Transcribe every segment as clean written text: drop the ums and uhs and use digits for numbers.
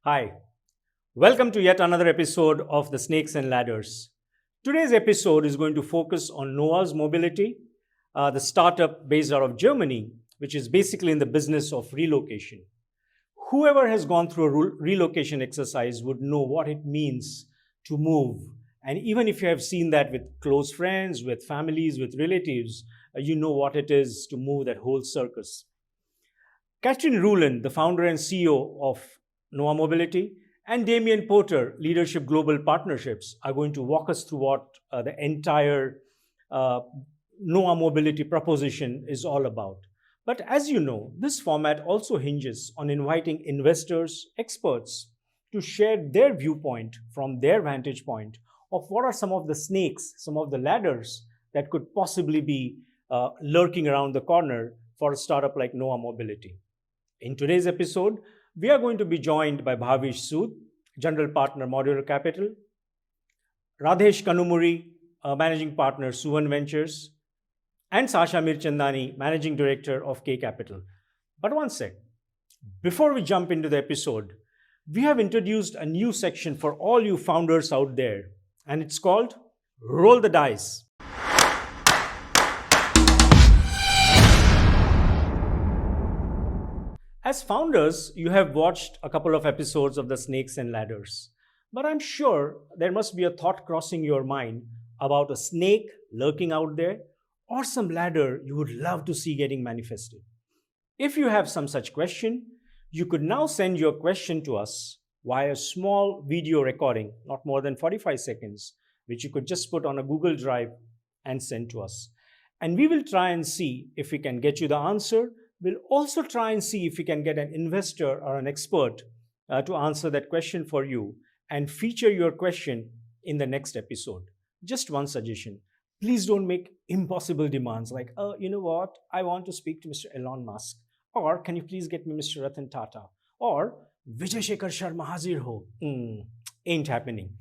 Hi, welcome to yet another episode of the Snakes and Ladders. Today's episode is going to focus on Noah's Mobility, the startup based out of Germany, which is basically in the business of relocation. Whoever has gone through a relocation exercise would know what it means to move. And even if you have seen that with close friends, with families, with relatives, you know what it is to move that whole circus. Katrin Ruland, the founder and CEO of Noah Mobility, and Damian Porter, Leadership Global Partnerships, are going to walk us through what the entire uh, Noah Mobility proposition is all about. But as you know, this format also hinges on inviting investors, experts, to share their viewpoint from their vantage point of what are some of the snakes, some of the ladders that could possibly be lurking around the corner for a startup like Noah Mobility. In today's episode, we are going to be joined by Bhavish Sood, General Partner, Modulor Capital, Radhesh Kanumury, Managing Partner, Suvan Ventures, and Sasha Mirchandani, Managing Director of Kae Capital. But one sec, before we jump into the episode, we have introduced a new section for all you founders out there, and it's called Roll the Dice. As founders, you have watched a couple of episodes of the Snakes and Ladders, but I'm sure there must be a thought crossing your mind about a snake lurking out there or some ladder you would love to see getting manifested. If you have some such question, you could now send your question to us via a small video recording, not more than 45 seconds, which you could just put on a Google Drive and send to us. And we will try and see if we can get you the answer. We'll also try and see if we can get an investor or an expert to answer that question for you and feature your question in the next episode. Just one suggestion. Please don't make impossible demands like, oh, you know what? I want to speak to Mr. Elon Musk. Or can you please get me Mr. Ratan Tata? Or Vijay Shekhar Sharma Hazir Ho. Ain't happening.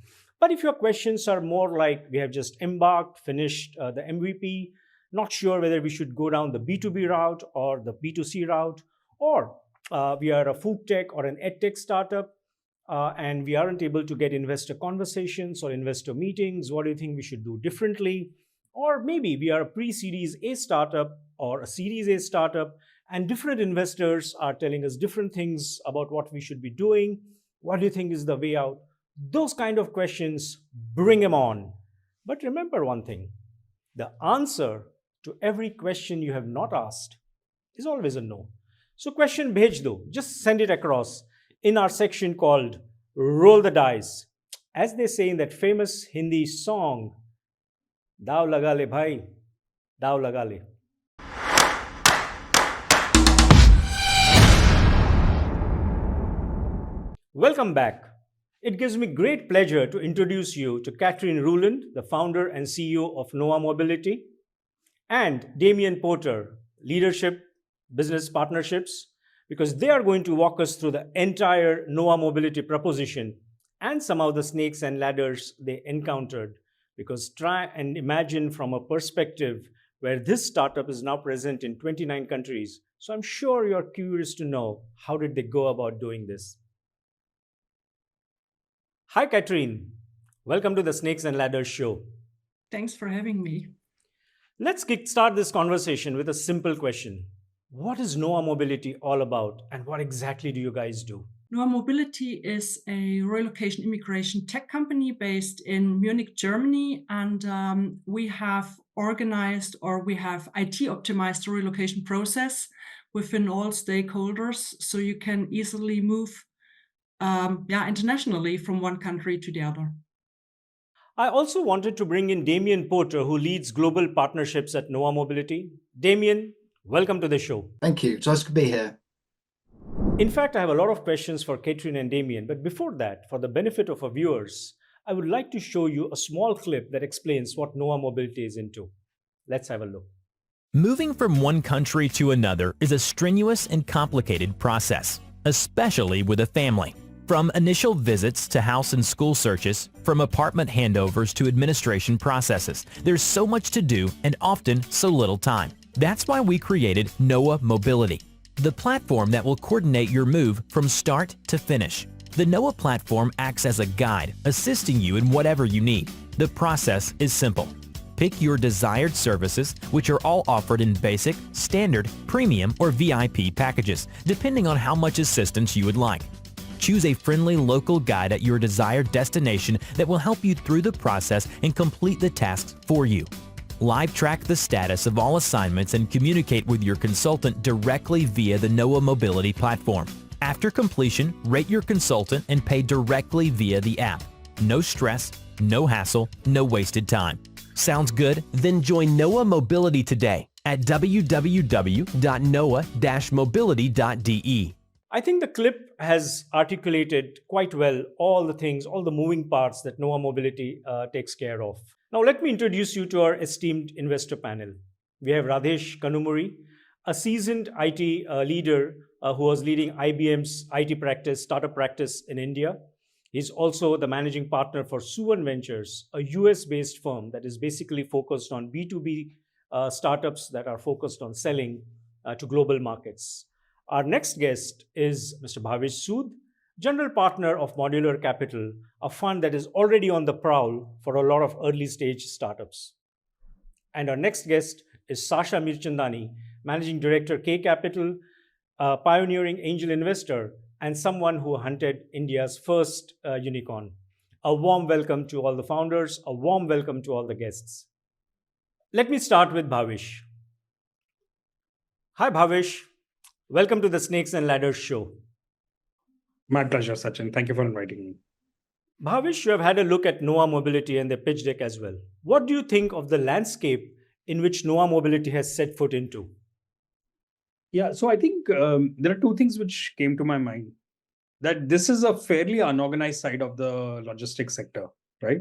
But if your questions are more like we have just embarked, finished the MVP, not sure whether we should go down the B2B route or the B2C route, or we are a food tech or an ed tech startup and we aren't able to get investor conversations or investor meetings. What do you think we should do differently? Or maybe we are a pre-series A startup or a series A startup and different investors are telling us different things about what we should be doing. What do you think is the way out? Those kind of questions, bring them on. But remember one thing, the answer to every question you have not asked is always a no. So question bhej do, just send it across in our section called Roll the Dice. As they say in that famous Hindi song, Dav laga le bhai, dav laga le. Welcome back. It gives me great pleasure to introduce you to Katrin Ruland, the founder and CEO of Noah Mobility, and Damian Porter, Leadership Business Partnerships, because they are going to walk us through the entire Noah Mobility proposition and some of the snakes and ladders they encountered. Because try and imagine from a perspective where this startup is now present in 29 countries. So I'm sure you're curious to know how did they go about doing this. Hi, Katrin. Welcome to the Snakes and Ladders show. Thanks for having me. Let's kickstart this conversation with a simple question. What is Noah Mobility all about and what exactly do you guys do? Noah Mobility is a relocation immigration tech company based in Munich, Germany. And we have organized or we have IT optimized the relocation process within all stakeholders so you can easily move internationally from one country to the other. I also wanted to bring in Damian Porter, who leads global partnerships at Noah Mobility. Damian, welcome to the show. Thank you. It's nice to be here. In fact, I have a lot of questions for Katrin and Damian, but before that, for the benefit of our viewers, I would like to show you a small clip that explains what Noah Mobility is into. Let's have a look. Moving from one country to another is a strenuous and complicated process, especially with a family. From initial visits to house and school searches, from apartment handovers to administration processes, there's so much to do and often so little time. That's why we created Noah Mobility, the platform that will coordinate your move from start to finish. The Noah platform acts as a guide, assisting you in whatever you need. The process is simple. Pick your desired services, which are all offered in basic, standard, premium, or VIP packages, depending on how much assistance you would like. Choose a friendly local guide at your desired destination that will help you through the process and complete the tasks for you. Live track the status of all assignments and communicate with your consultant directly via the Noah Mobility platform. After completion, rate your consultant and pay directly via the app. No stress, no hassle, no wasted time. Sounds good? Then join Noah Mobility today at www.noah-mobility.de. I think the clip has articulated quite well all the things, all the moving parts that Noah Mobility takes care of. Now, let me introduce you to our esteemed investor panel. We have Radhesh Kanumury, a seasoned IT leader who was leading IBM's IT practice, startup practice in India. He's also the managing partner for Suvan Ventures, a US-based firm that is basically focused on B2B startups that are focused on selling to global markets. Our next guest is Mr. Bhavish Sood, general partner of Modulor Capital, a fund that is already on the prowl for a lot of early stage startups. And our next guest is Sasha Mirchandani, managing director, Kae Capital, a pioneering angel investor, and someone who hunted India's first unicorn. A warm welcome to all the founders, a warm welcome to all the guests. Let me start with Bhavish. Hi, Bhavish. Welcome to the Snakes and Ladders show. My pleasure, Sachin. Thank you for inviting me. Bhavish, you have had a look at Noah Mobility and their pitch deck as well. What do you think of the landscape in which Noah Mobility has set foot into? Yeah, so I think there are two things which came to my mind. That this is a fairly unorganized side of the logistics sector, right?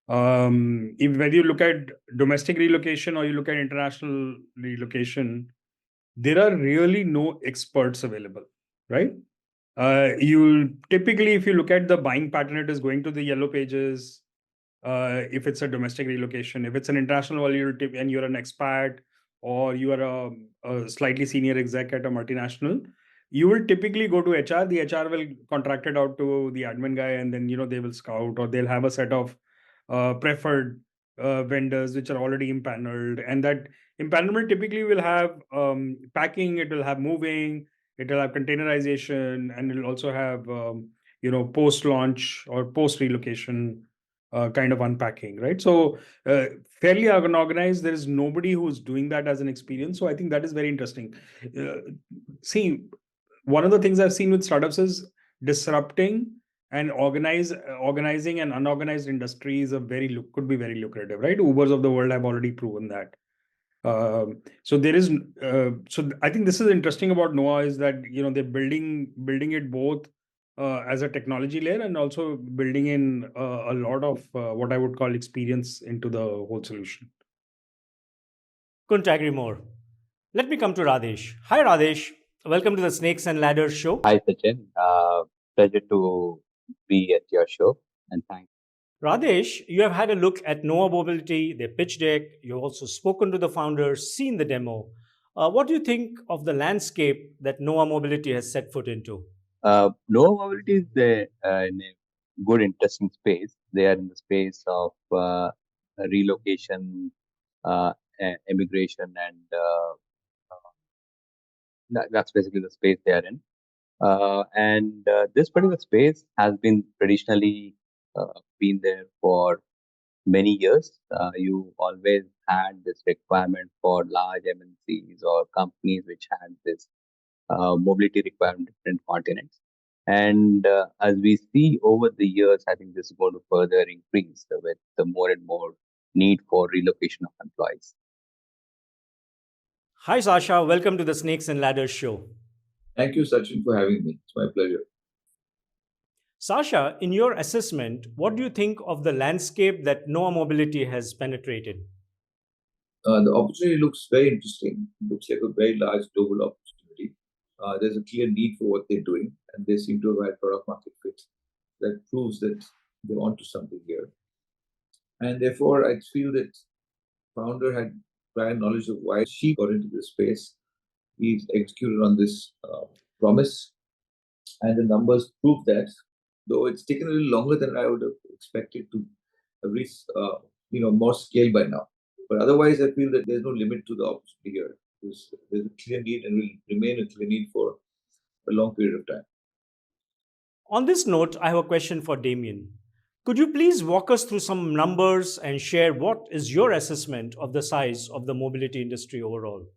Whether you look at domestic relocation or you look at international relocation, there are really no experts available, right? You typically, if you look at the buying pattern, it is going to the yellow pages. If it's a domestic relocation, if it's an international and you're an expat or you are a slightly senior exec at a multinational, you will typically go to HR. The HR will contract it out to the admin guy, and then they will scout, or they'll have a set of preferred vendors which are already impaneled, and that empanelment typically will have packing, it will have moving, it will have containerization, and it will also have post-launch or post-relocation kind of unpacking, right? So fairly unorganized. There is nobody who's doing that as an experience. So I think that is very interesting. See, one of the things I've seen with startups is disrupting and organizing an unorganized industry is could be very lucrative, right? Ubers of the world have already proven that. So I think this is interesting about Noah is that they're building it both as a technology layer and also building in a lot of what I would call experience into the whole solution. Couldn't agree more. Let me come to Radesh. Hi, Radesh. Welcome to the Snakes and Ladders show. Hi, Sachin. Pleasure to be at your show, and thanks. Radesh, you have had a look at Noah Mobility, their pitch deck. You've also spoken to the founders, seen the demo. What do you think of the landscape that Noah Mobility has set foot into? Noah Mobility is in a good, interesting space. They are in the space of relocation, immigration, and that's basically the space they are in. This particular space has been traditionally been there for many years. You always had this requirement for large MNCs or companies which had this mobility requirement in different continents. And as we see over the years, I think this is going to further increase with the more and more need for relocation of employees. Hi, Sasha. Welcome to the Snakes and Ladders show. Thank you, Sachin, for having me. It's my pleasure. Sasha, in your assessment, what do you think of the landscape that Noah Mobility has penetrated? The opportunity looks very interesting. It looks like a very large global opportunity. There's a clear need for what they're doing, and they seem to have had product market fit that proves that they're onto something here. And therefore, I feel that founder had prior knowledge of why she got into this space. He's executed on this promise, and the numbers prove that. though it's taken a little longer than I would have expected to reach more scale by now. But otherwise, I feel that there's no limit to the opportunity here. There's a clear need and will remain a clear need for a long period of time. On this note, I have a question for Damian. Could you please walk us through some numbers and share what is your assessment of the size of the mobility industry overall?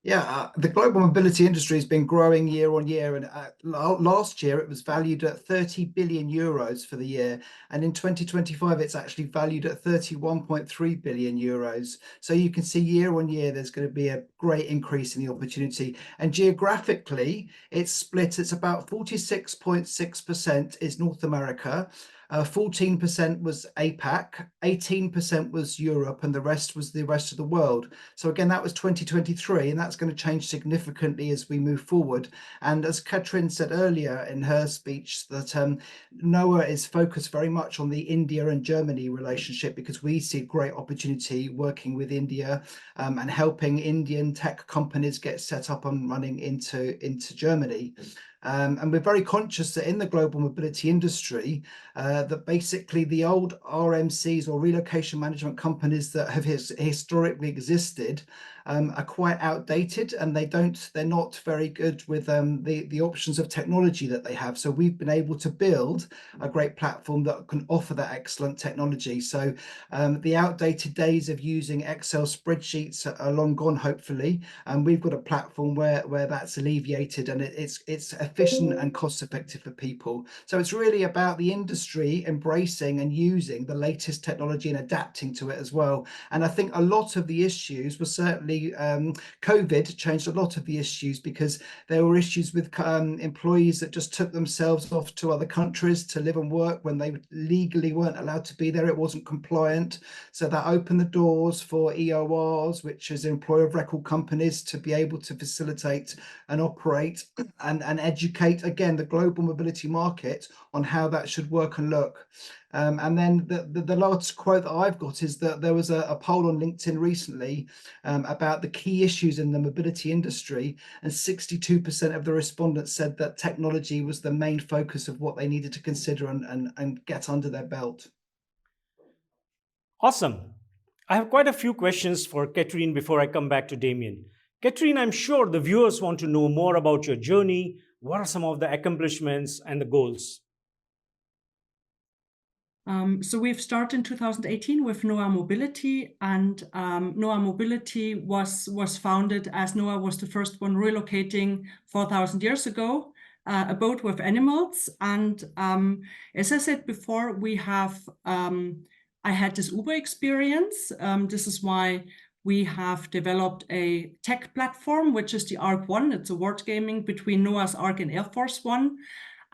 Yeah, the global mobility industry has been growing year on year, and last year it was valued at 30 billion euros for the year, and in 2025 it's actually valued at 31.3 billion euros. So you can see year on year there's going to be a great increase in the opportunity, and geographically it's split. It's about 46.6% is North America, 14% was APAC, 18% was Europe, and the rest was the rest of the world. So again, that was 2023, and that's going to change significantly as we move forward. And as Katrin said earlier in her speech, that NOAA is focused very much on the India and Germany relationship, because we see great opportunity working with India and helping Indian tech companies get set up and running into Germany. And we're very conscious that in the global mobility industry, that basically the old RMCs or relocation management companies that have historically existed are quite outdated, and they're not very good with the options of technology that they have. So we've been able to build a great platform that can offer that excellent technology. So the outdated days of using Excel spreadsheets are long gone, hopefully, and we've got a platform where that's alleviated, and it's efficient and cost effective for people. So it's really about the industry embracing and using the latest technology and adapting to it as well. And I think a lot of the issues were certainly COVID changed a lot of the issues, because there were issues with employees that just took themselves off to other countries to live and work when they legally weren't allowed to be there. It wasn't compliant. So that opened the doors for EORs, which is employer of record companies, to be able to facilitate and operate and educate, again, the global mobility market on how that should work and look. And then the last quote that I've got is that there was a poll on LinkedIn recently about the key issues in the mobility industry, and 62% of the respondents said that technology was the main focus of what they needed to consider and get under their belt. Awesome. I have quite a few questions for Katrin before I come back to Damian. Katrin, I'm sure the viewers want to know more about your journey. What are some of the accomplishments and the goals? So we've started in 2018 with NOAA Mobility, and NOAA Mobility was founded as NOAA was the first one relocating 4,000 years ago, a boat with animals. And as I said before, we have, I had this Uber experience. This is why we have developed a tech platform, which is the Arc One. It's a word gaming between NOAA's Arc and Air Force One.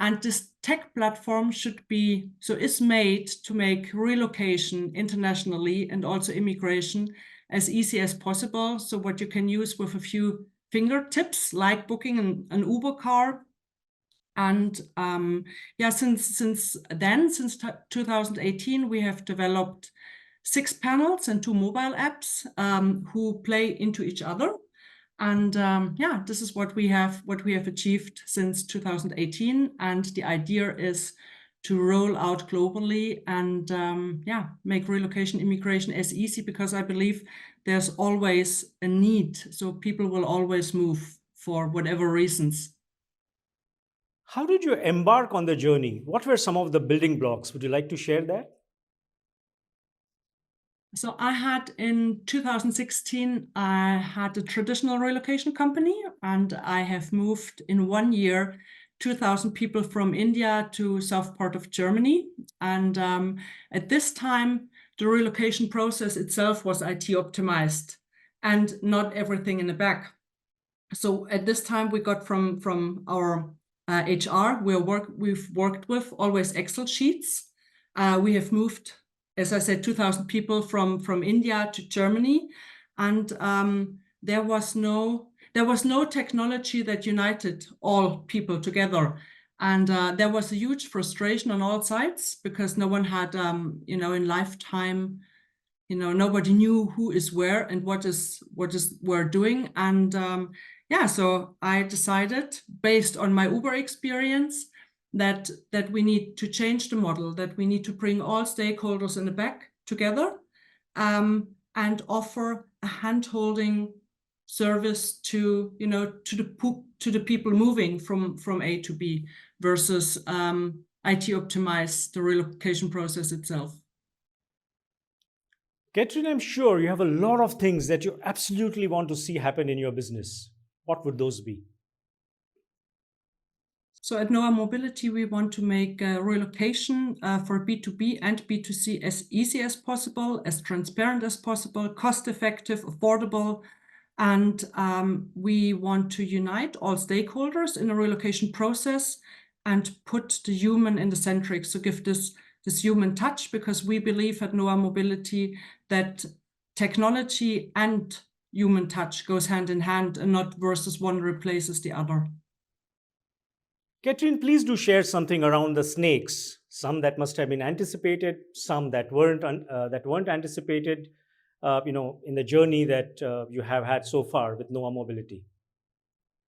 And this tech platform is made to make relocation internationally and also immigration as easy as possible. So what you can use with a few fingertips, like booking an Uber car. And since 2018, we have developed 6 panels and 2 mobile apps who play into each other. And this is what we have achieved since 2018. And the idea is to roll out globally and make relocation immigration as easy, because I believe there's always a need. So people will always move for whatever reasons. How did you embark on the journey? What were some of the building blocks? Would you like to share that? So in 2016, I had a traditional relocation company, and I have moved in 1 year 2,000 people from India to south part of Germany. And at this time, the relocation process itself was IT optimized and not everything in the back. So at this time, we got from our HR, we've worked with always Excel sheets. We have moved, as I said, 2,000 people from India to Germany, and there was no technology that united all people together, and there was a huge frustration on all sides, because no one had, in lifetime, nobody knew who is where and what is we're doing, and so I decided, based on my Uber experience, that we need to change the model, that we need to bring all stakeholders in the back together, and offer a hand-holding service to the people moving from A to B, versus IT optimize the relocation process itself. Katrin, I'm sure you have a lot of things that you absolutely want to see happen in your business. What would those be? So at Noah Mobility, we want to make relocation for B2B and B2C as easy as possible, as transparent as possible, cost-effective, affordable. And we want to unite all stakeholders in a relocation process and put the human in the centric. So give this human touch, because we believe at Noah Mobility that technology and human touch goes hand in hand, and not versus one replaces the other. Katrin, please do share something around the snakes. Some that must have been anticipated, some that weren't anticipated. In the journey that you have had so far with Noah Mobility.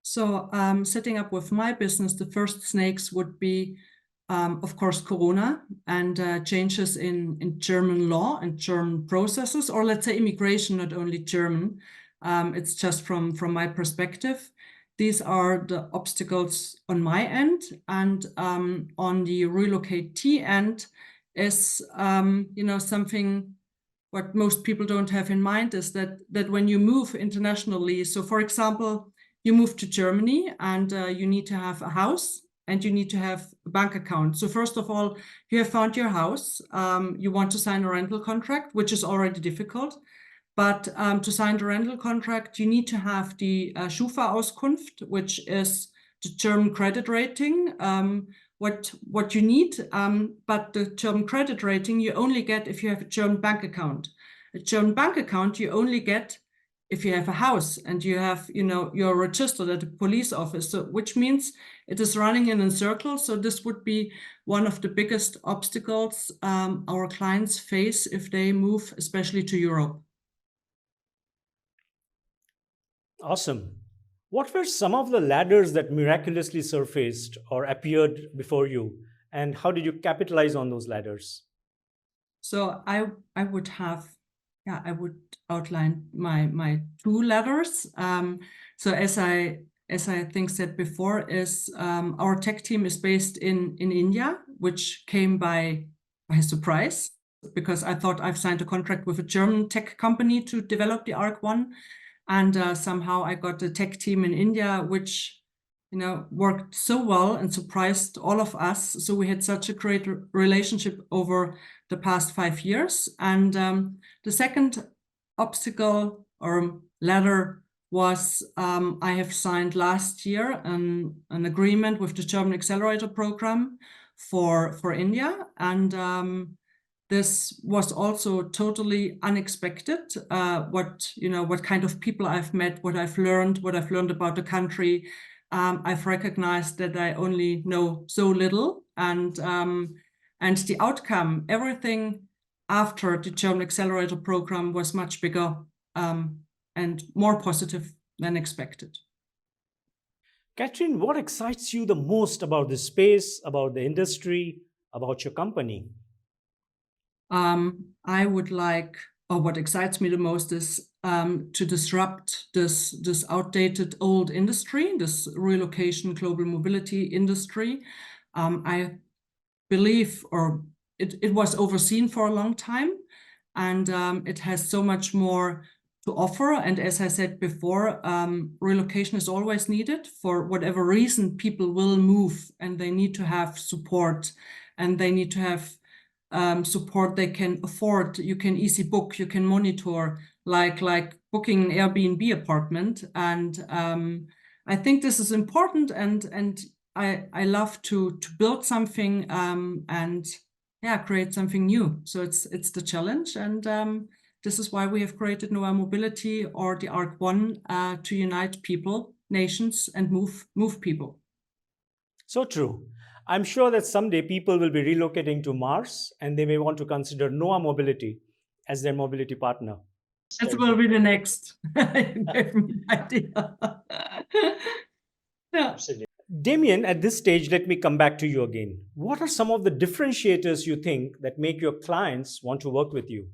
So setting up with my business, the first snakes would be, of course, Corona and changes in German law and German processes, or let's say immigration, not only German. It's just from my perspective. These are the obstacles on my end, and on the relocatee end is something what most people don't have in mind is that when you move internationally, so for example, you move to Germany and you need to have a house and you need to have a bank account. So first of all, you have found your house, you want to sign a rental contract, which is already difficult. But to sign the rental contract, you need to have the Schufa-Auskunft, which is the German credit rating, what you need. But the German credit rating you only get if you have a German bank account. A German bank account you only get if you have a house and you have, you're registered at a police office. So which means it is running in a circle. So this would be one of the biggest obstacles our clients face if they move, especially to Europe. Awesome. What were some of the ladders that miraculously surfaced or appeared before you? And how did you capitalize on those ladders? So I would outline my two ladders. So as I think said before, is our tech team is based in India, which came by surprise, because I thought I've signed a contract with a German tech company to develop the ARC-1. And somehow I got a tech team in India, which worked so well and surprised all of us. So we had such a great relationship over the past 5 years. And the second obstacle or ladder was I have signed last year an agreement with the German accelerator program for India. And this was also totally unexpected. What kind of people I've met, what I've learned about the country. I've recognized that I only know so little, and the outcome, everything after the German accelerator program was much bigger and more positive than expected. Katrin, what excites you the most about this space, about the industry, about your company? I would like, or what excites me the most is to disrupt this outdated old industry, this relocation global mobility industry. I believe, or it was overseen for a long time, and it has so much more to offer. And as I said before, relocation is always needed. For whatever reason, people will move and they need to have support, and they need to have support they can afford. You can easy book, you can monitor, like booking an Airbnb apartment. And I think this is important, and I love to build something and create something new. So it's the challenge, and this is why we have created Noah Mobility, or the ARC-1, to unite people, nations, and move people. So true. I'm sure that someday people will be relocating to Mars, and they may want to consider Noah Mobility as their mobility partner. That will be the next. You gave me an idea. Yeah. Damien, at this stage, let me come back to you again. What are some of the differentiators you think that make your clients want to work with you?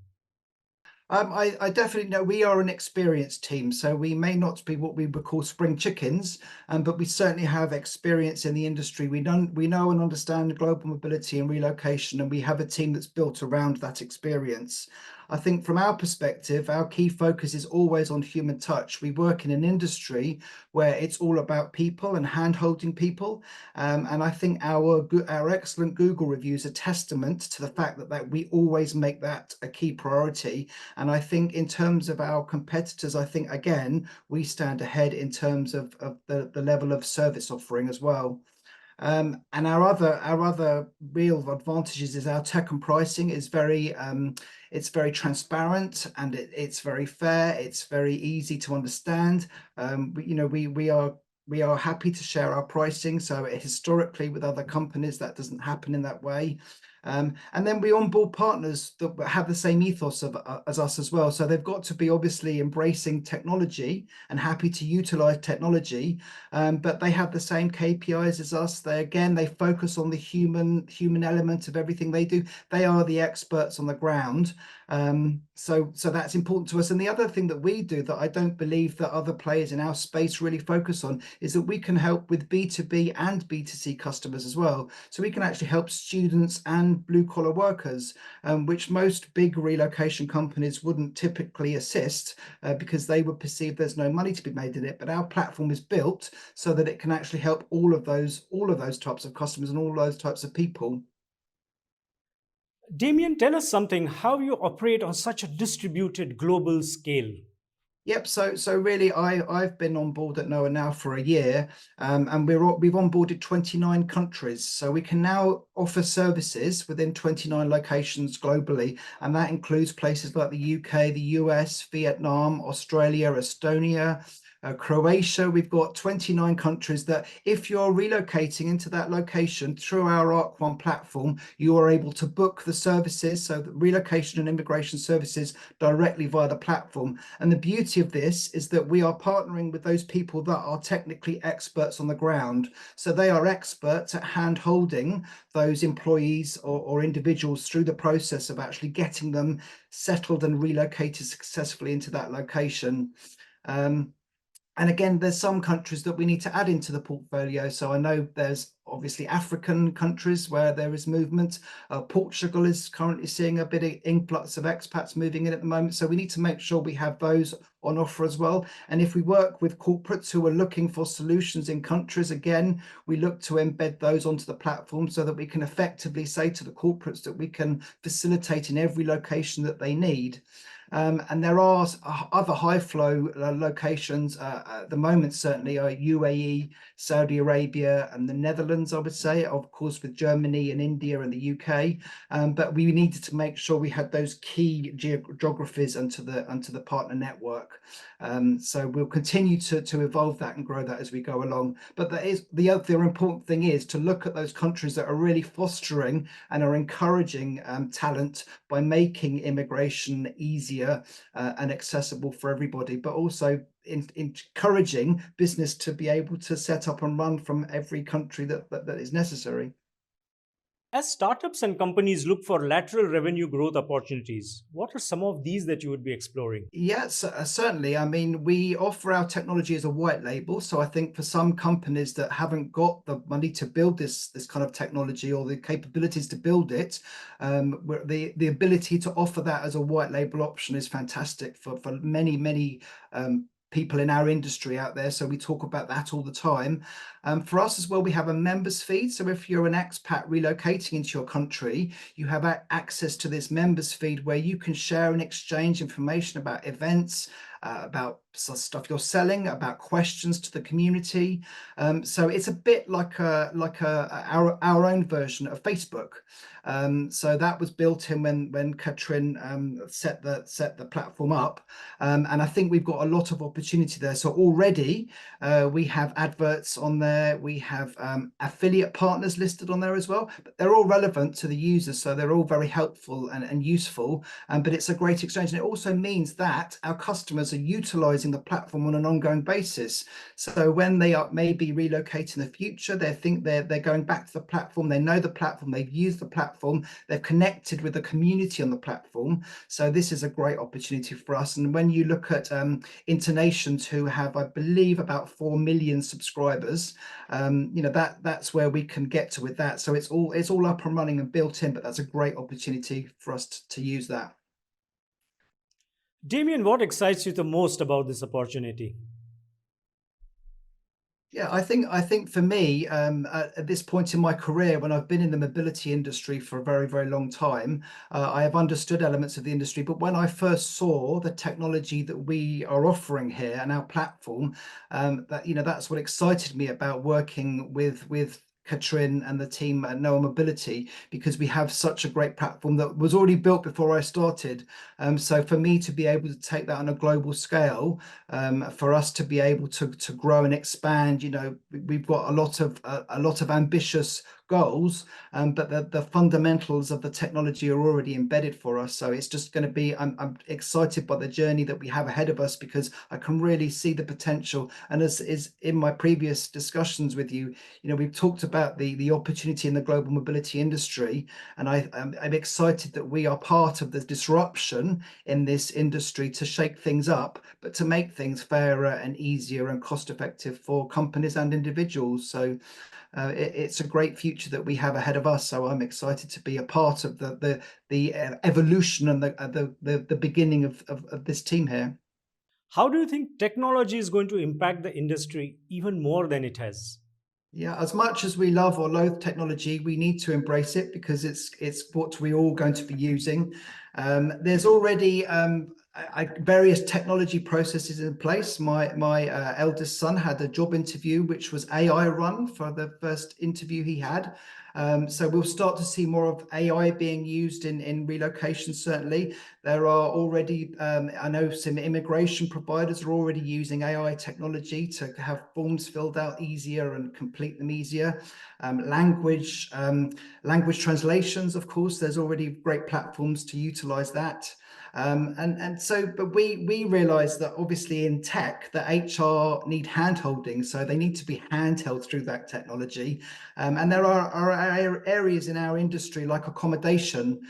I definitely know we are an experienced team, so we may not be what we would call spring chickens, but we certainly have experience in the industry. We know and understand global mobility and relocation, and we have a team that's built around that experience. I think from our perspective, our key focus is always on human touch. We work in an industry where it's all about people and hand-holding people. And I think our excellent Google reviews are testament to the fact that we always make that a key priority. And I think in terms of our competitors, I think, again, we stand ahead in terms of the level of service offering as well. And our other real advantages is our tech and pricing is it's very transparent, and it's very fair. It's very easy to understand. We are happy to share our pricing. So historically, with other companies, that doesn't happen in that way. And then we onboard partners that have the same ethos as us as well. So they've got to be obviously embracing technology and happy to utilize technology, but they have the same KPIs as us. They focus on the human element of everything they do. They are the experts on the ground. So that's important to us. And the other thing that we do that I don't believe that other players in our space really focus on is that we can help with B2B and B2C customers as well. So we can actually help students and blue collar workers, which most big relocation companies wouldn't typically assist because they would perceive there's no money to be made in it. But our platform is built so that it can actually help all of those types of customers and all those types of people. Damien, tell us something, how you operate on such a distributed global scale. Yep. So really, I've been on board at Noah now for a year, and we've onboarded 29 countries. So we can now offer services within 29 locations globally, and that includes places like the UK, the US, Vietnam, Australia, Estonia, Croatia. We've got 29 countries that if you're relocating into that location through our ARC1 platform, you are able to book the services, so the relocation and immigration services directly via the platform. And the beauty of this is that we are partnering with those people that are technically experts on the ground. So they are experts at hand holding those employees or individuals through the process of actually getting them settled and relocated successfully into that location. And again, there's some countries that we need to add into the portfolio. So I know there's obviously African countries where there is movement. Portugal is currently seeing a bit of influx of expats moving in at the moment. So we need to make sure we have those on offer as well. And if we work with corporates who are looking for solutions in countries, again, we look to embed those onto the platform so that we can effectively say to the corporates that we can facilitate in every location that they need. And there are other high flow locations at the moment, certainly are UAE, Saudi Arabia and the Netherlands, I would say, of course, with Germany and India and the UK. But we needed to make sure we had those key geographies onto the partner network. So we'll continue to evolve that and grow that as we go along. But that is the other important thing is to look at those countries that are really fostering and are encouraging talent by making immigration easier and accessible for everybody, but also encouraging business to be able to set up and run from every country that is necessary. As startups and companies look for lateral revenue growth opportunities, what are some of these that you would be exploring? Yes, certainly. I mean, we offer our technology as a white label. So I think for some companies that haven't got the money to build this kind of technology or the capabilities to build it, the ability to offer that as a white label option is fantastic for many people in our industry out there. So we talk about that all the time. For us as well, we have a members feed. So if you're an expat relocating into your country, you have access to this members feed where you can share and exchange information about events, about stuff you're selling, about questions to the community. So it's a bit like our own version of Facebook. So that was built in when Katrin set the platform up, and I think we've got a lot of opportunity there. So already we have adverts on there. We have affiliate partners listed on there as well, but they're all relevant to the users, so they're all very helpful and useful. But it's a great exchange, and it also means that our customers customers are utilizing the platform on an ongoing basis. So when they are maybe relocating in the future, they think they're going back to the platform, they know the platform, they've used the platform, they've connected with the community on the platform. So this is a great opportunity for us. And when you look at Internations, who have, I believe, about 4 million subscribers, that's where we can get to with that. So it's all up and running and built in, but that's a great opportunity for us to use that. Damian, what excites you the most about this opportunity? Yeah, I think for me, at this point in my career, when I've been in the mobility industry for a very, very long time, I have understood elements of the industry. But when I first saw the technology that we are offering here and our platform, that's what excited me about working with Katrin and the team at Noah Mobility, because we have such a great platform that was already built before I started. So for me to be able to take that on a global scale, for us to be able to grow and expand, we've got a lot of ambitious goals, but the fundamentals of the technology are already embedded for us. So it's just going to be, I'm excited by the journey that we have ahead of us, because I can really see the potential. And as is in my previous discussions with you, we've talked about the opportunity in the global mobility industry, and I'm excited that we are part of the disruption in this industry to shake things up, but to make things fairer and easier and cost effective for companies and individuals. So it's a great future that we have ahead of us. So I'm excited to be a part of the evolution and the beginning of this team here. How do you think technology is going to impact the industry even more than it has? Yeah, as much as we love or loathe technology, we need to embrace it, because it's what we're all going to be using. There's already various technology processes in place. My eldest son had a job interview which was AI run for the first interview he had. So we'll start to see more of AI being used in relocation. Certainly, there are already, I know some immigration providers are already using AI technology to have forms filled out easier and complete them easier. Language translations, of course, there's already great platforms to utilize that. But we realize that obviously in tech, that HR need hand-holding, so they need to be handheld through that technology. And there are areas in our industry like accommodation,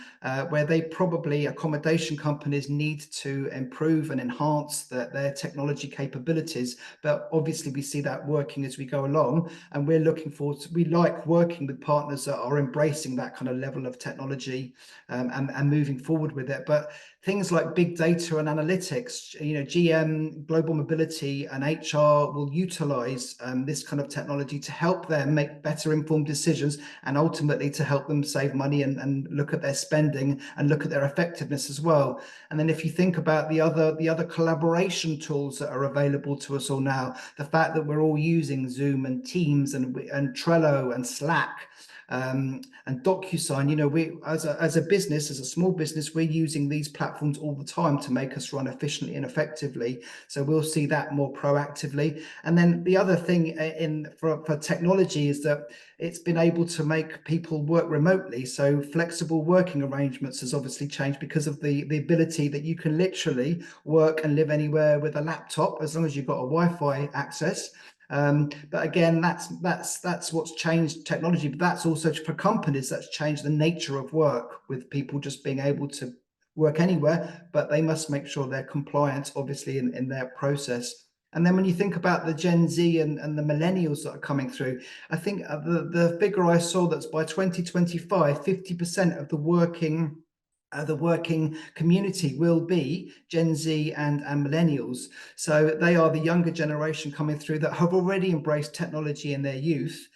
where accommodation companies need to improve and enhance their technology capabilities. But obviously we see that working as we go along, and we like working with partners that are embracing that kind of level of technology, and moving forward with it. But things like big data and analytics, GM, global mobility, and HR will utilize this kind of technology to help them make better informed decisions, and ultimately to help them save money and look at their spending and look at their effectiveness as well. And then if you think about the other collaboration tools that are available to us all now, the fact that we're all using Zoom and Teams and Trello and Slack, and DocuSign, we as a business, as a small business, we're using these platforms all the time to make us run efficiently and effectively. So we'll see that more proactively. And then the other thing for technology is that it's been able to make people work remotely. So flexible working arrangements has obviously changed because of the ability that you can literally work and live anywhere with a laptop, as long as you've got a Wi-Fi access. But again, that's what's changed technology. But that's also for companies, that's changed the nature of work, with people just being able to work anywhere, but they must make sure they're compliant, obviously, in their process. And then when you think about the Gen Z and the millennials that are coming through, I think the figure I saw, that's by 2025, 50% of the working community will be Gen Z and millennials. So they are the younger generation coming through that have already embraced technology in their youth.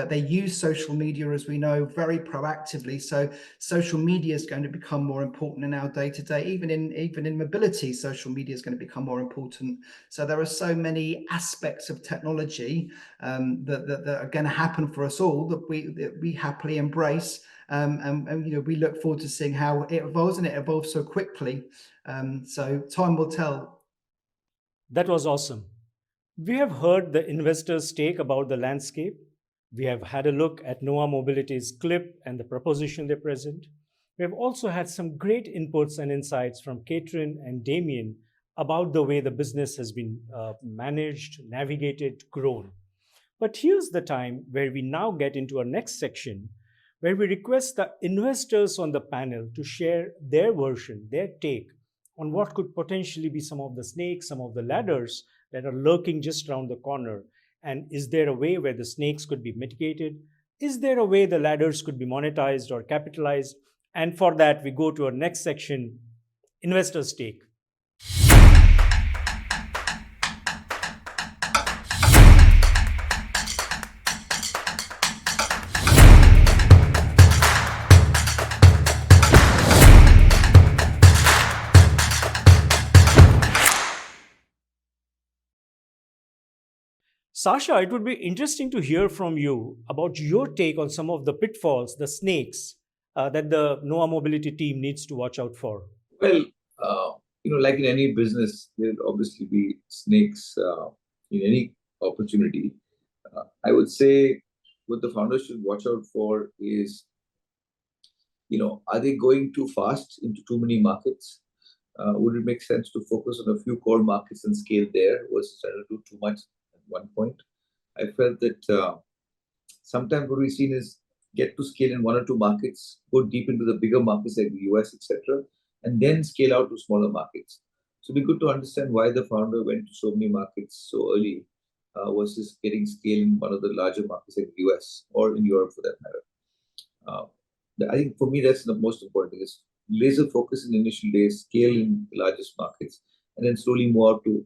They use social media, as we know, very proactively. So social media is going to become more important in our day-to-day. Even in mobility, social media is going to become more important. So there are so many aspects of technology that are going to happen for us all that we happily embrace. And we look forward to seeing how it evolves, and it evolves so quickly. So time will tell. That was awesome. We have heard the investors' take about the landscape. We have had a look at Noah Mobility's clip and the proposition they present. We have also had some great inputs and insights from Katrin and Damian about the way the business has been managed, navigated, grown. But here's the time where we now get into our next section, where we request the investors on the panel to share their version, their take on what could potentially be some of the snakes, some of the ladders that are lurking just around the corner. And is there a way where the snakes could be mitigated? Is there a way the ladders could be monetized or capitalized? And for that, we go to our next section, investors' take. Sasha, it would be interesting to hear from you about your take on some of the pitfalls, the snakes that the Noah Mobility team needs to watch out for. Well, like in any business, there'll obviously be snakes in any opportunity. I would say what the founders should watch out for is, are they going too fast into too many markets? Would it make sense to focus on a few core markets and scale there versus trying to do too much at one point? I felt that sometimes what we've seen is get to scale in one or two markets, go deep into the bigger markets like the US, etc., and then scale out to smaller markets. So it'd be good to understand why the founder went to so many markets so early versus getting scale in one of the larger markets like the US or in Europe for that matter. I think for me, that's the most important thing is laser focus in the initial days, scale in the largest markets, and then slowly move out to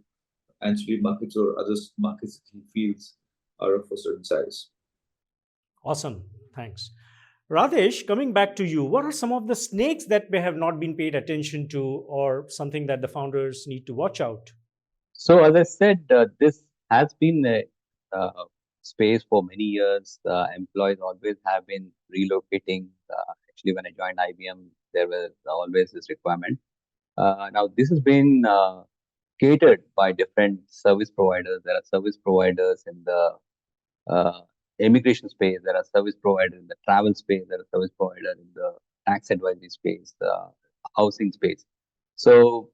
ancillary markets or other markets that he feels are of a certain size. Awesome. Thanks. Radesh, coming back to you, what are some of the snakes that may have not been paid attention to or something that the founders need to watch out? So, as I said, this has been a space for many years. Employees always have been relocating. Actually, when I joined IBM, there was always this requirement. Now, this has been catered by different service providers. There are service providers in the immigration space. There are service providers in the travel space. There are service providers in the tax advisory space, housing space. So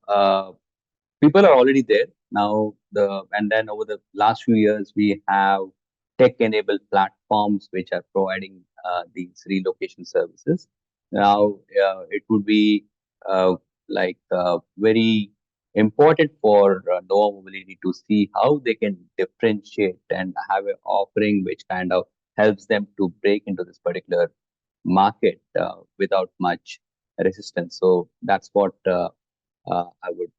people are already there now. And then over the last few years, we have tech-enabled platforms which are providing these relocation services. Now it would be very important for Noah Mobility to see how they can differentiate and have an offering which kind of helps them to break into this particular market without much resistance. So that's what I would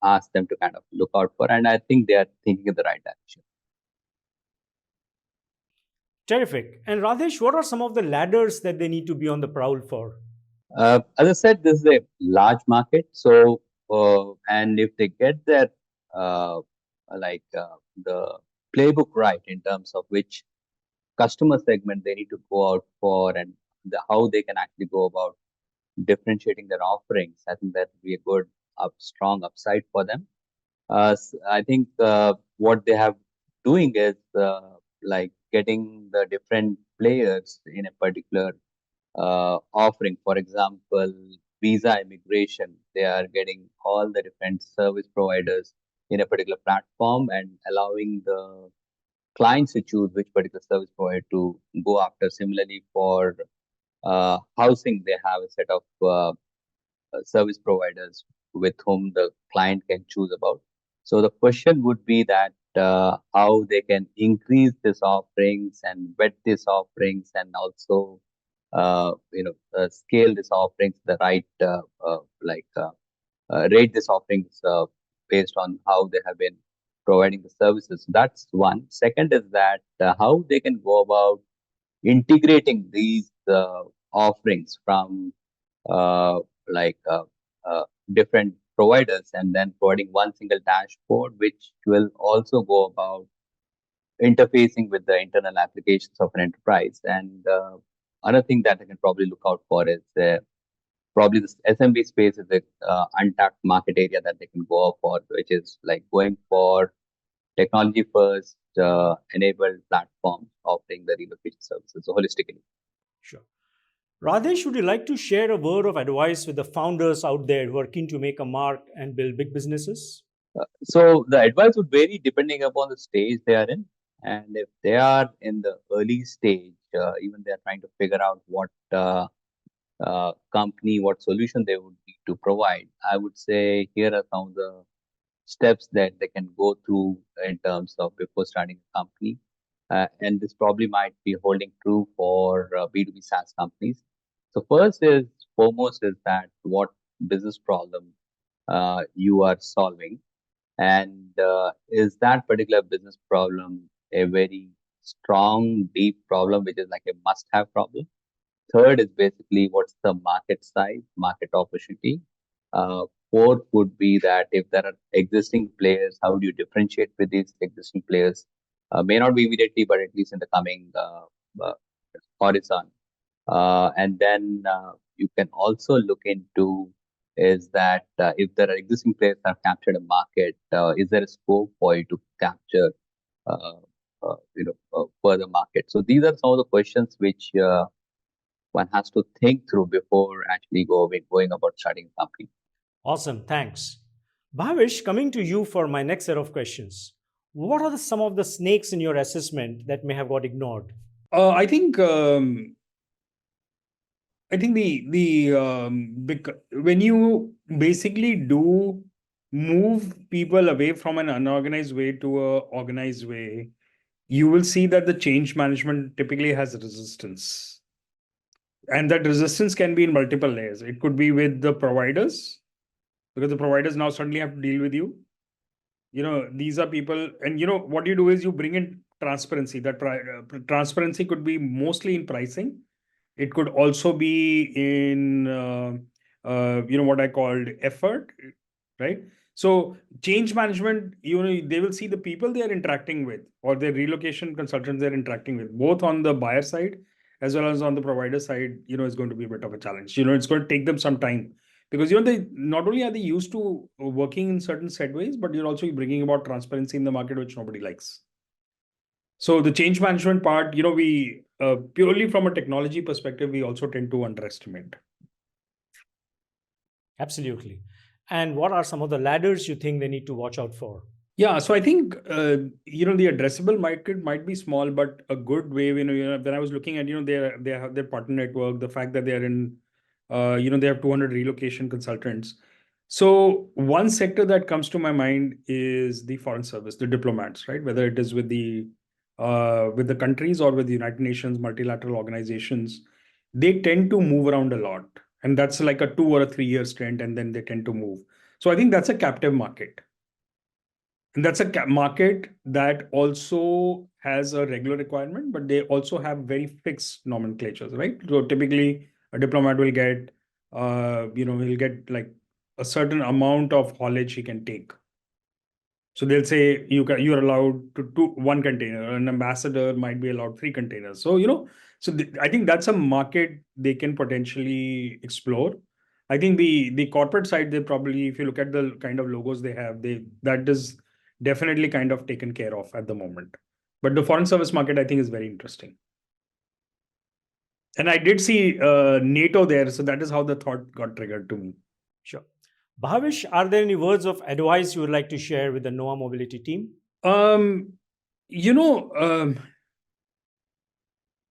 ask them to kind of look out for. And I think they are thinking in the right direction. Terrific. And Radesh, what are some of the ladders that they need to be on the prowl for? As I said, this is a large market. So, and if they get their the playbook right in terms of which customer segment they need to go out for and how they can actually go about differentiating their offerings, I think that would be a good, strong upside for them. I think what they have doing is getting the different players in a particular offering. For example, visa immigration, they are getting all the different service providers in a particular platform and allowing the clients to choose which particular service provider to go after. Similarly, for housing, they have a set of service providers with whom the client can choose about. So the question would be that how they can increase these offerings and vet these offerings and also scale these offerings the right rate these offerings based on how they have been providing the services. That's one. Second is that how they can go about integrating these offerings from different providers and then providing one single dashboard, which will also go about interfacing with the internal applications of an enterprise. And another thing that I can probably look out for is probably this SMB space is a untapped market area that they can go for, which is like going for technology first enabled platforms offering the relocation services so holistically. Sure. Radesh, would you like to share a word of advice with the founders out there who are keen to make a mark and build big businesses? So the advice would vary depending upon the stage they are in. And if they are in the early stage, even they are trying to figure out what company, what solution they would need to provide, I would say here are some of the steps that they can go through in terms of before starting a company. And this probably might be holding true for B2B SaaS companies. So foremost is that what business problem you are solving, and is that particular business problem a very strong, deep problem, which is like a must-have problem? Third is basically what's the market size, market opportunity. Fourth would be that if there are existing players, how do you differentiate with these existing players? May not be immediately, but at least in the coming horizon. And then you can also look into is that if there are existing players that have captured a market, is there a scope for you to capture further market? So these are some of the questions which one has to think through before actually going about starting a company. Awesome, thanks. Bhavish, coming to you for my next set of questions. What are some of the snakes in your assessment that may have got ignored? I think when you basically do move people away from an unorganized way to a organized way, you will see that the change management typically has resistance. And that resistance can be in multiple layers. It could be with the providers, because the providers now suddenly have to deal with you. These are people, and what you do is you bring in transparency. That transparency could be mostly in pricing. It could also be in what I called effort, right? So change management, they will see the people they are interacting with or their relocation consultants they're interacting with, both on the buyer side as well as on the provider side. Is going to be a bit of a challenge. It's going to take them some time, because they not only are they used to working in certain set ways, but you're also bringing about transparency in the market, which nobody likes. So the change management part, we purely from a technology perspective, we also tend to underestimate. Absolutely. And what are some of the ladders you think they need to watch out for? Yeah, so I think the addressable market might be small, but a good way. When I was looking at they have their partner network, the fact that they are in they have 200 relocation consultants. So one sector that comes to my mind is the foreign service, the diplomats, right? Whether it is with the countries or with the United Nations, multilateral organizations, they tend to move around a lot, and that's like a 2 or a 3 year stint, and then they tend to move. So I think that's a captive market. And that's a market that also has a regular requirement, but they also have very fixed nomenclatures, right? So typically, a diplomat will get, he'll get like a certain amount of haulage he can take. So they'll say you're allowed to do 1 container. An ambassador might be allowed 3 containers. So I think that's a market they can potentially explore. I think the corporate side, they probably, if you look at the kind of logos they have, that is definitely kind of taken care of at the moment. But the foreign service market, I think, is very interesting. And I did see NATO there, so that is how the thought got triggered to me. Sure. Bhavish, are there any words of advice you would like to share with the Noah Mobility team?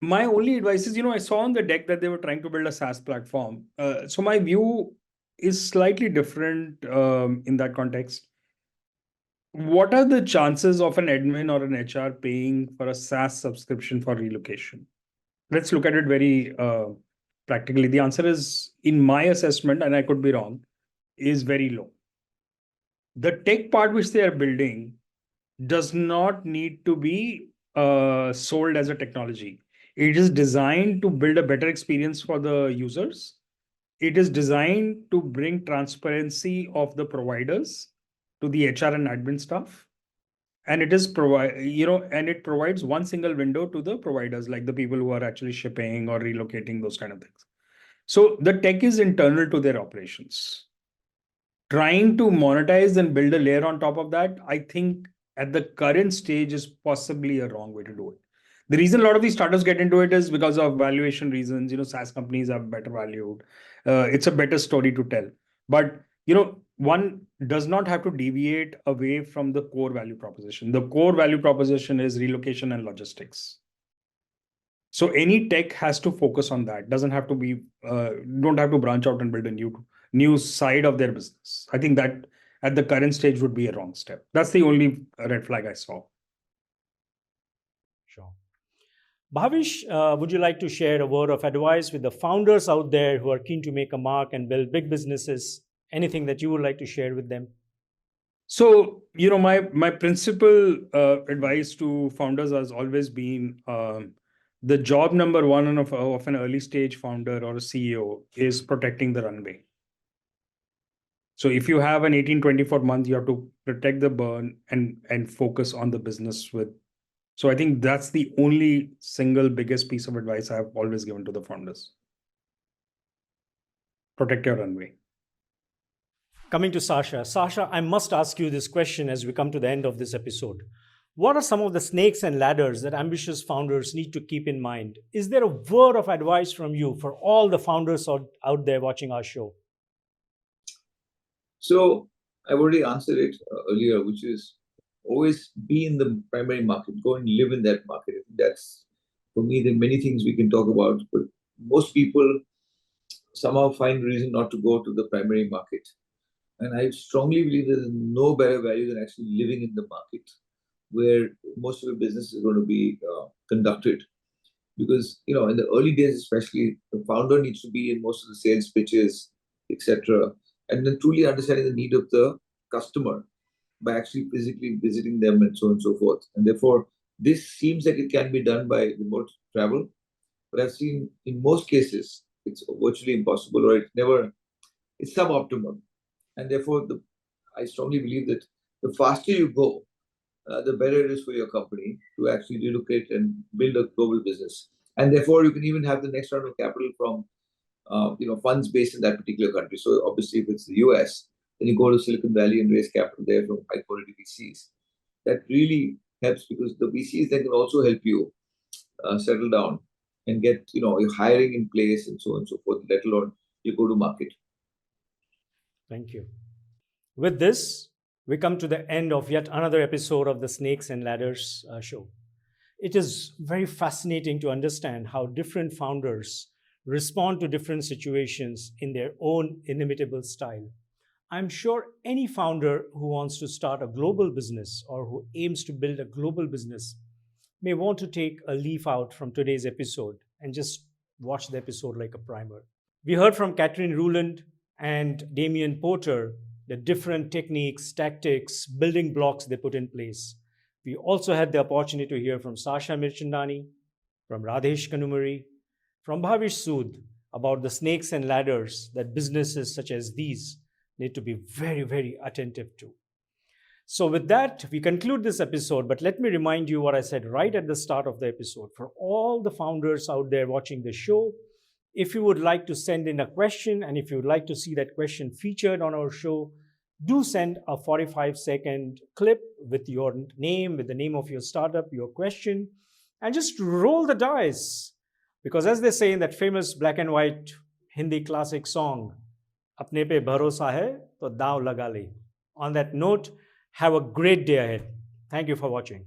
My only advice is, I saw on the deck that they were trying to build a SaaS platform. So my view is slightly different in that context. What are the chances of an admin or an HR paying for a SaaS subscription for relocation? Let's look at it very practically. The answer is, in my assessment, and I could be wrong, is very low. The tech part which they are building does not need to be sold as a technology. It is designed to build a better experience for the users. It is designed to bring transparency of the providers to the HR and admin staff. And it provides one single window to the providers, like the people who are actually shipping or relocating, those kind of things. So the tech is internal to their operations. Trying to monetize and build a layer on top of that, I think at the current stage is possibly a wrong way to do it. The reason a lot of these startups get into it is because of valuation reasons. SaaS companies are better valued. It's a better story to tell. But, one does not have to deviate away from the core value proposition. The core value proposition is relocation and logistics. So any tech has to focus on that. Doesn't have to be, don't have to branch out and build a new side of their business. I think that at the current stage would be a wrong step. That's the only red flag I saw. Sure. Bhavish, would you like to share a word of advice with the founders out there who are keen to make a mark and build big businesses? Anything that you would like to share with them? So, my principal advice to founders has always been the job number one of an early stage founder or a CEO is protecting the runway. So if you have an 18-24 months, you have to protect the burn and focus on the business with. So I think that's the only single biggest piece of advice I've always given to the founders. Protect your runway. Coming to Sasha. Sasha, I must ask you this question as we come to the end of this episode. What are some of the snakes and ladders that ambitious founders need to keep in mind? Is there a word of advice from you for all the founders out there watching our show? So I've already answered it earlier, which is always be in the primary market, go and live in that market. That's, for me, there are many things we can talk about, but most people somehow find reason not to go to the primary market. And I strongly believe there's no better value than actually living in the market where most of your business is going to be conducted. Because, in the early days, especially, the founder needs to be in most of the sales pitches, etc. And then truly understanding the need of the customer by actually physically visiting them and so on and so forth. And therefore, this seems like it can be done by remote travel. But I've seen in most cases, it's virtually impossible or it's suboptimal. And therefore, I strongly believe that the faster you go, the better it is for your company to actually relocate and build a global business. And therefore, you can even have the next round of capital from funds based in that particular country. So obviously, if it's the US, then you go to Silicon Valley and raise capital there from high quality VCs. That really helps because the VCs then can also help you settle down and get your hiring in place and so on and so forth, let alone you go to market. Thank you. With this, we come to the end of yet another episode of the Snakes and Ladders show. It is very fascinating to understand how different founders respond to different situations in their own inimitable style. I'm sure any founder who wants to start a global business or who aims to build a global business may want to take a leaf out from today's episode and just watch the episode like a primer. We heard from Katrin Ruland and Damian Porter the different techniques, tactics, building blocks they put in place. We also had the opportunity to hear from Sasha Mirchandani, from Radhesh Kanumury, from Bhavish Sood about the snakes and ladders that businesses such as these need to be very, very attentive to. So with that, we conclude this episode, but let me remind you what I said right at the start of the episode. For all the founders out there watching the show, if you would like to send in a question and if you would like to see that question featured on our show, do send a 45-second clip with your name, with the name of your startup, your question, and just roll the dice. Because as they say in that famous black and white Hindi classic song, Apne pe bharosa hai, to daav laga le. On that note, have a great day ahead. Thank you for watching.